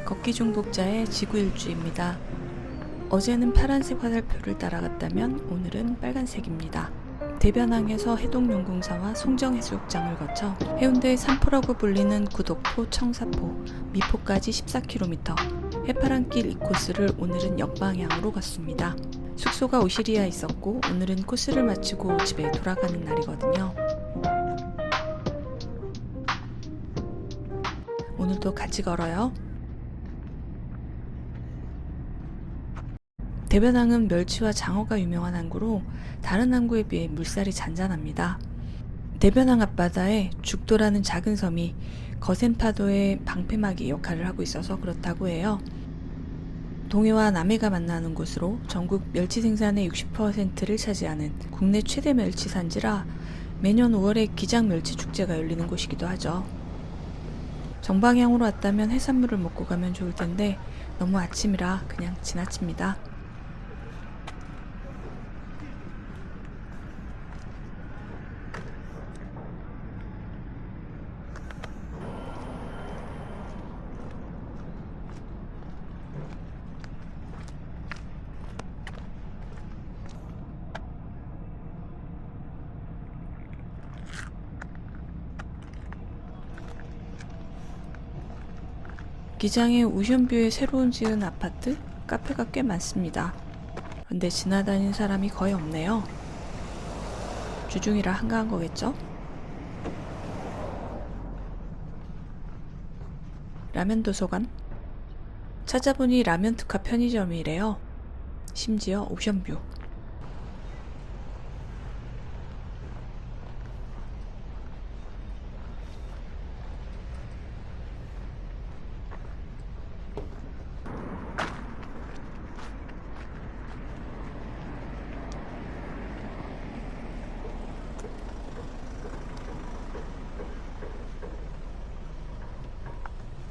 걷기 중독자의 지구 일주입니다. 어제는 파란색 화살표를 따라갔다면 오늘은 빨간색입니다. 대변항에서 해동용궁사와 송정해수욕장을 거쳐 해운대의 산포라고 불리는 구독포, 청사포, 미포까지 14km, 해파랑길 2코스를 오늘은 역방향으로 걷습니다. 숙소가 오시리아 있었고 오늘은 코스를 마치고 집에 돌아가는 날이거든요. 오늘도 같이 걸어요. 대변항은 멸치와 장어가 유명한 항구로 다른 항구에 비해 물살이 잔잔합니다. 대변항 앞바다에 죽도라는 작은 섬이 거센 파도의 방패막이 역할을 하고 있어서 그렇다고 해요. 동해와 남해가 만나는 곳으로 전국 멸치 생산의 60%를 차지하는 국내 최대 멸치 산지라 매년 5월에 기장 멸치 축제가 열리는 곳이기도 하죠. 정방향으로 왔다면 해산물을 먹고 가면 좋을 텐데 너무 아침이라 그냥 지나칩니다. 기장의 오션뷰에 새로운 지은 아파트, 카페가 꽤 많습니다. 근데 지나다니는 사람이 거의 없네요. 주중이라 한가한 거겠죠? 라면 도서관? 찾아보니 라면 특화 편의점이래요. 심지어 오션뷰.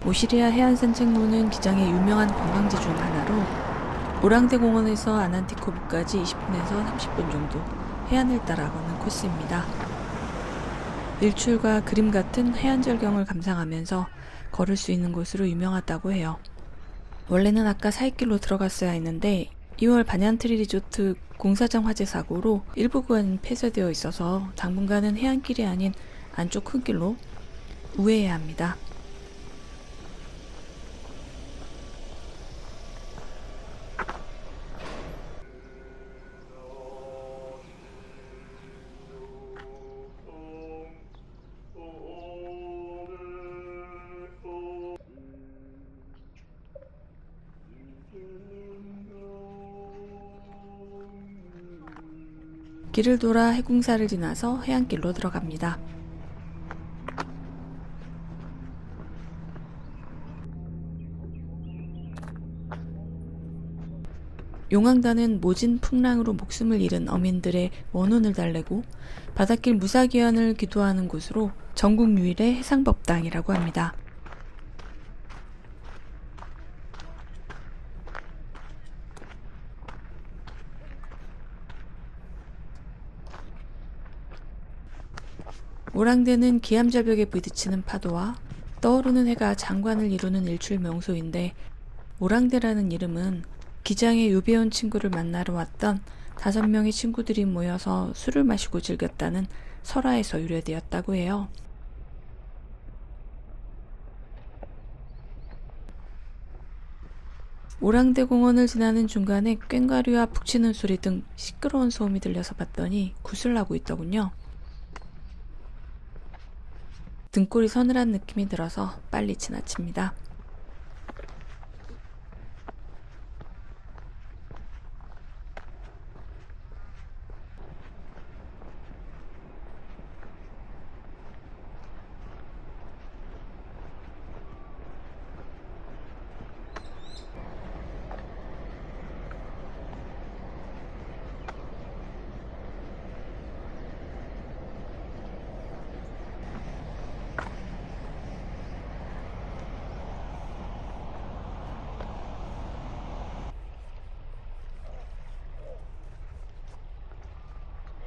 오시리아 해안산책로는 기장의 유명한 관광지 중 하나로 오랑대 공원에서 아난티코브까지 20분에서 30분 정도 해안을 따라 걷는 코스입니다. 일출과 그림 같은 해안 절경을 감상하면서 걸을 수 있는 곳으로 유명하다고 해요. 원래는 아까 사이길로 들어갔어야 했는데 2월 반얀트리 리조트 공사장 화재 사고로 일부 구간이 폐쇄되어 있어서 당분간은 해안길이 아닌 안쪽 큰 길로 우회해야 합니다. 길을 돌아 해궁사를 지나서 해안길로 들어갑니다. 용왕단은 모진 풍랑으로 목숨을 잃은 어민들의 원혼을 달래고 바닷길 무사귀환을 기도하는 곳으로 전국 유일의 해상법당이라고 합니다. 오랑대는 기암절벽에 부딪히는 파도와 떠오르는 해가 장관을 이루는 일출 명소인데 오랑대라는 이름은 기장의 요배운 친구를 만나러 왔던 5명의 친구들이 모여서 술을 마시고 즐겼다는 설화에서 유래되었다고 해요. 오랑대 공원을 지나는 중간에 꽹과리와 푹 치는 소리 등 시끄러운 소음이 들려서 봤더니 굿을 하고 있더군요. 등골이 서늘한 느낌이 들어서 빨리 지나칩니다.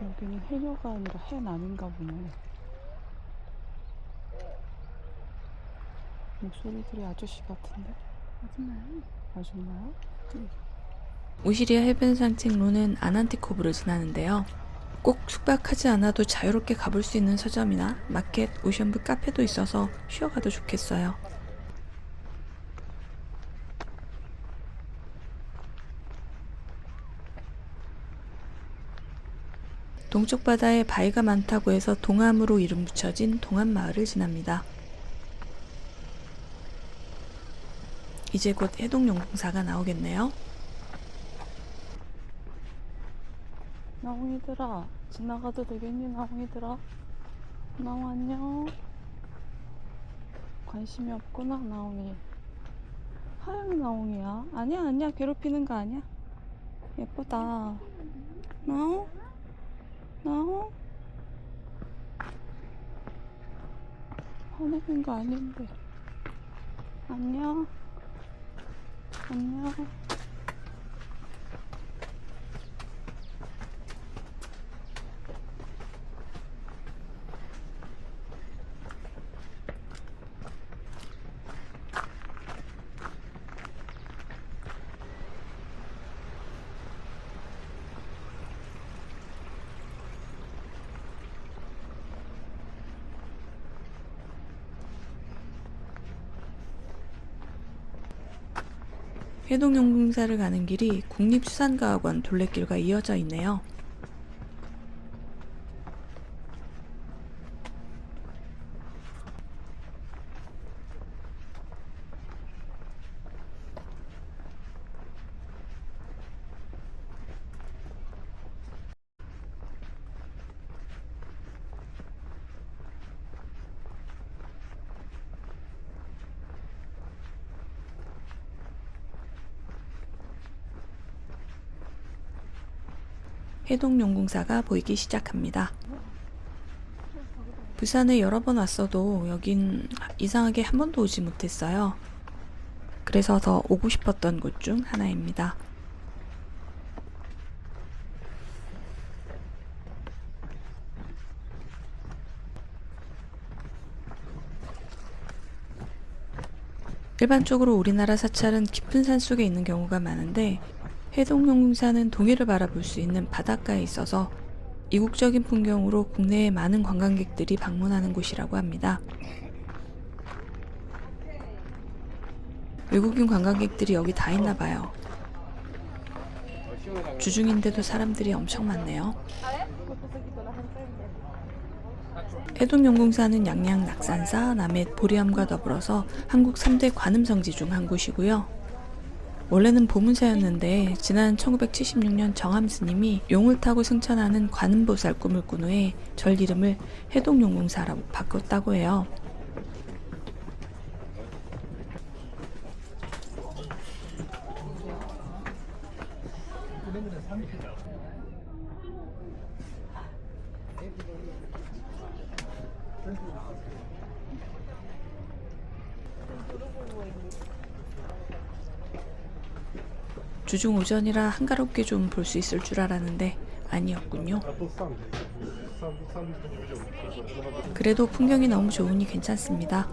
여기는 해녀가 아니라 해남인가 보네. 목소리들이 아저씨 같은데? 아줌마요? 우시리아 해변 산책로는 아난티코브를 지나는데요. 꼭 숙박하지 않아도 자유롭게 가볼 수 있는 서점이나 마켓, 오션뷰 카페도 있어서 쉬어가도 좋겠어요. 동쪽 바다에 바위가 많다고 해서 동암으로 이름 붙여진 동암마을을 지납니다. 이제 곧 해동용궁사가 나오겠네요. 나홍이들아, 지나가도 되겠니? 나홍이들아, 나홍 안녕. 관심이 없구나. 나홍이 하얀 나홍이야. 아니야, 괴롭히는 거 아니야. 예쁘다. 나홍, 나홍, 화내는 거 아닌데. 안녕, 안녕. 해동용궁사를 가는 길이 국립수산과학원 둘레길과 이어져 있네요. 해동용궁사가 보이기 시작합니다. 부산에 여러 번 왔어도 여긴 이상하게 한 번도 오지 못했어요. 그래서 더 오고 싶었던 곳 중 하나입니다. 일반적으로 우리나라 사찰은 깊은 산 속에 있는 경우가 많은데 해동용궁사는 동해를 바라볼 수 있는 바닷가에 있어서 이국적인 풍경으로 국내에 많은 관광객들이 방문하는 곳이라고 합니다. 외국인 관광객들이 여기 다 있나 봐요. 주중인데도 사람들이 엄청 많네요. 해동용궁사는 양양 낙산사, 남해 보리암과 더불어서 한국 3대 관음성지 중 한 곳이고요. 원래는 보문사였는데 지난 1976년 정암 스님이 용을 타고 승천하는 관음보살 꿈을 꾼 후에 절 이름을 해동용궁사라고 바꿨다고 해요. 주중 오전이라 한가롭게 좀 볼 수 있을 줄 알았는데 아니었군요. 그래도 풍경이 너무 좋으니 괜찮습니다.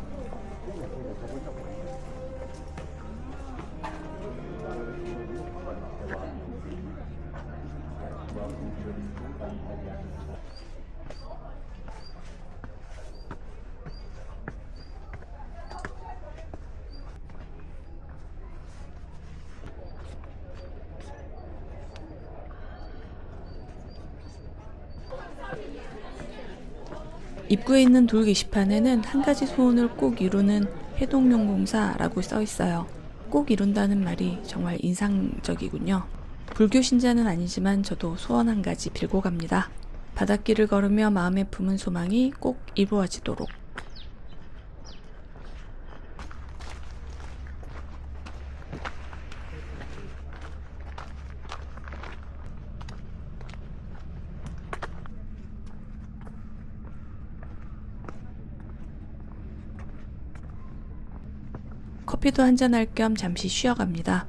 입구에 있는 돌 게시판에는 한 가지 소원을 꼭 이루는 해동용궁사라고 써 있어요. 꼭 이룬다는 말이 정말 인상적이군요. 불교 신자는 아니지만 저도 소원 한 가지 빌고 갑니다. 바닷길을 걸으며 마음에 품은 소망이 꼭 이루어지도록. 커피도 한잔할 겸 잠시 쉬어갑니다.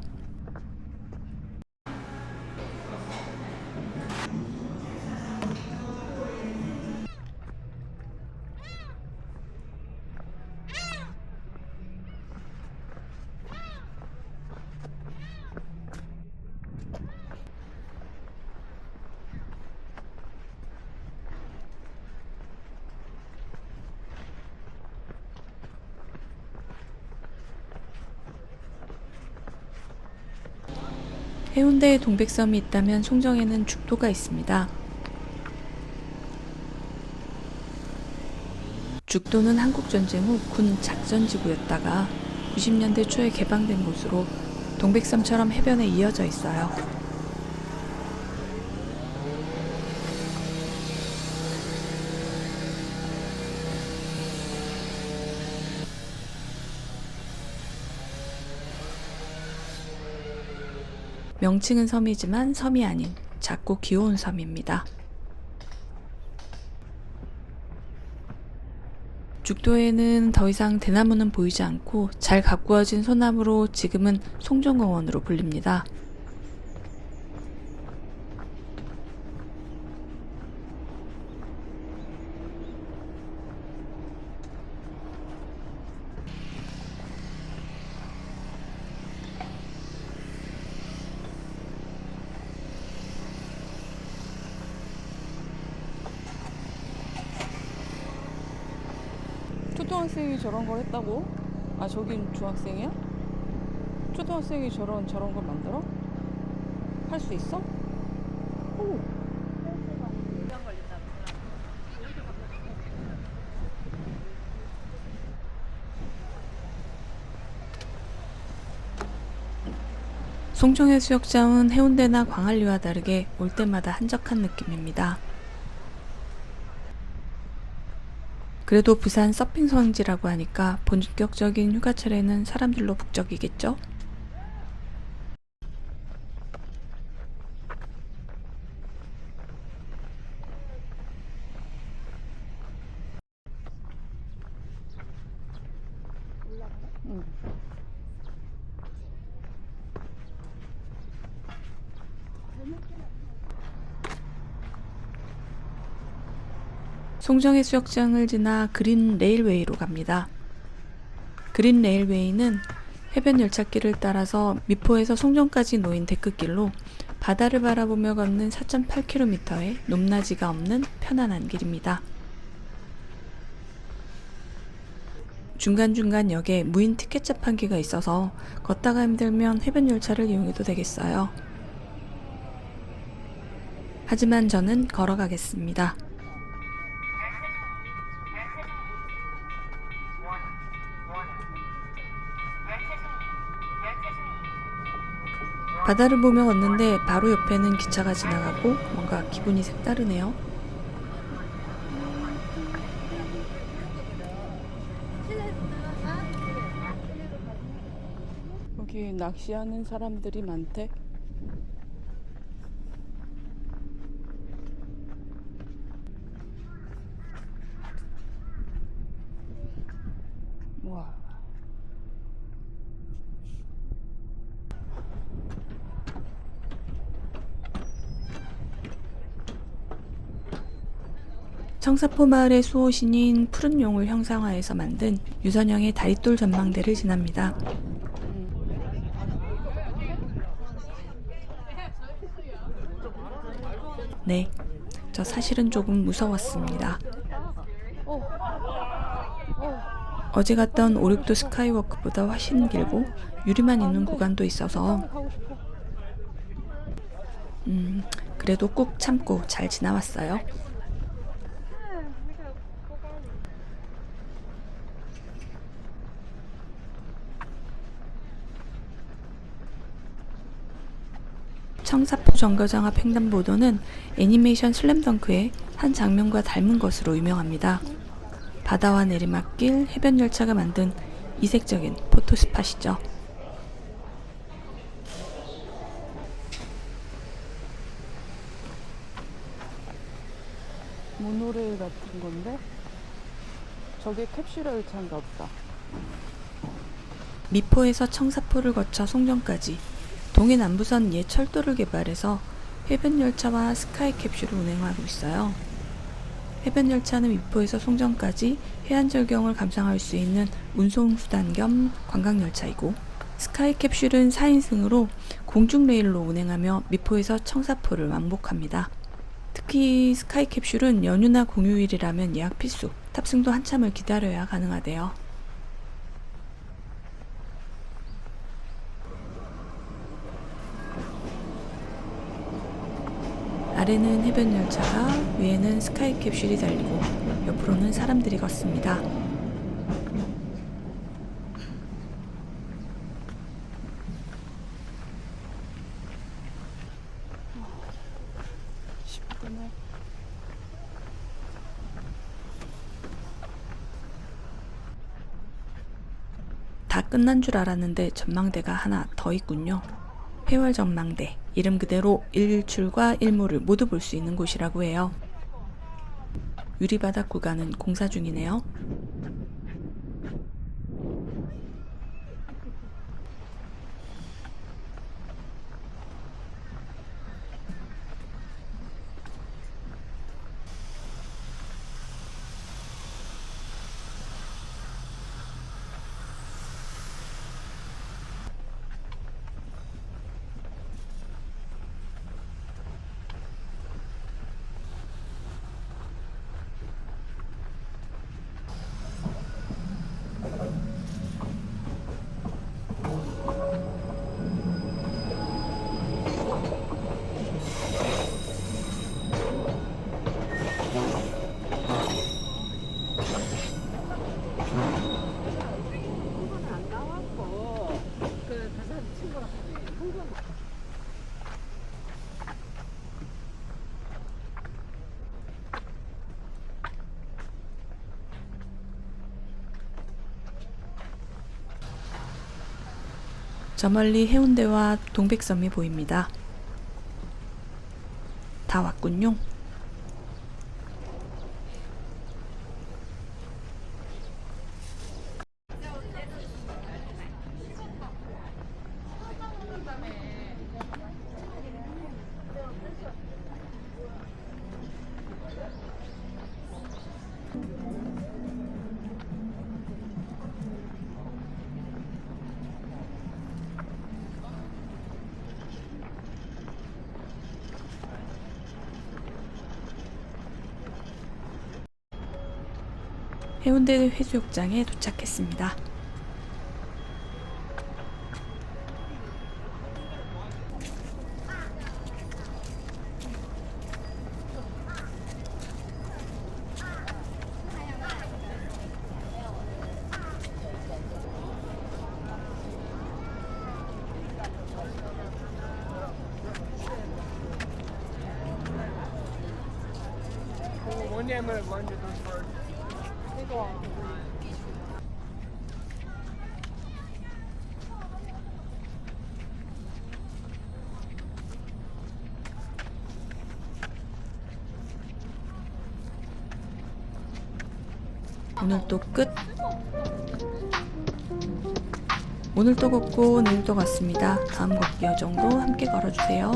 해운대에 동백섬이 있다면 송정에는 죽도가 있습니다. 죽도는 한국전쟁 후 군 작전지구였다가 90년대 초에 개방된 곳으로 동백섬처럼 해변에 이어져 있어요. 명칭은 섬이지만 섬이 아닌 작고 귀여운 섬입니다. 죽도에는 더 이상 대나무는 보이지 않고 잘 가꾸어진 소나무로 지금은 송정공원으로 불립니다. 초등학생이 저런 걸 했다고? 아, 저긴 중학생이야? 초등학생이 저런 걸 만들어? 할 수 있어? 오. 송정해수욕장은 해운대나 광안리와 다르게 올 때마다 한적한 느낌입니다. 그래도 부산 서핑 성지라고 하니까 본격적인 휴가철에는 사람들로 북적이겠죠? 응. 송정해수욕장을 지나 그린 레일웨이로 갑니다. 그린 레일웨이는 해변 열차길을 따라서 미포에서 송정까지 놓인 데크길로 바다를 바라보며 걷는 4.8km의 높낮이가 없는 편안한 길입니다. 중간중간 역에 무인 티켓 자판기가 있어서 걷다가 힘들면 해변 열차를 이용해도 되겠어요. 하지만 저는 걸어가겠습니다. 바다를 보며 걷는데 바로 옆에는 기차가 지나가고 뭔가 기분이 색다르네요. 여기 낚시하는 사람들이 많대. 와. 청사포 마을의 수호신인 푸른 용을 형상화해서 만든 유선형의 다리돌 전망대를 지납니다. 네, 저 사실은 조금 무서웠습니다. 어제 갔던 오륙도 스카이워크보다 훨씬 길고 유리만 있는 구간도 있어서 그래도 꾹 참고 잘 지나왔어요. 청사포 정거장 앞 횡단보도는 애니메이션 슬램덩크의 한 장면과 닮은 것으로 유명합니다. 바다와 내리막길, 해변 열차가 만든 이색적인 포토스팟이죠. 모노레일 같은 건데? 저게 캡슐 열차인가 보다. 미포에서 청사포를 거쳐 송정까지 동해 남부선 옛 철도를 개발해서 해변 열차와 스카이 캡슐을 운행하고 있어요. 해변 열차는 미포에서 송정까지 해안 절경을 감상할 수 있는 운송수단 겸 관광열차이고, 스카이 캡슐은 4인승으로 공중 레일로 운행하며 미포에서 청사포를 왕복합니다. 특히 스카이 캡슐은 연휴나 공휴일이라면 예약 필수, 탑승도 한참을 기다려야 가능하대요. 아래는 해변 열차가, 위에는 스카이 캡슐이 달리고 옆으로는 사람들이 걷습니다. 다 끝난 줄 알았는데 전망대가 하나 더 있군요. 회월 전망대, 이름 그대로 일출과 일몰을 모두 볼 수 있는 곳이라고 해요. 유리바닥 구간은 공사 중이네요. 저 멀리 해운대와 동백섬이 보입니다. 다 왔군요. 해운대 해수욕장에 도착했습니다. 원예물 먼저 좀 오늘도 끝. 오늘도 걷고 내일도 걷습니다. 다음 걷기 여정도 함께 걸어주세요.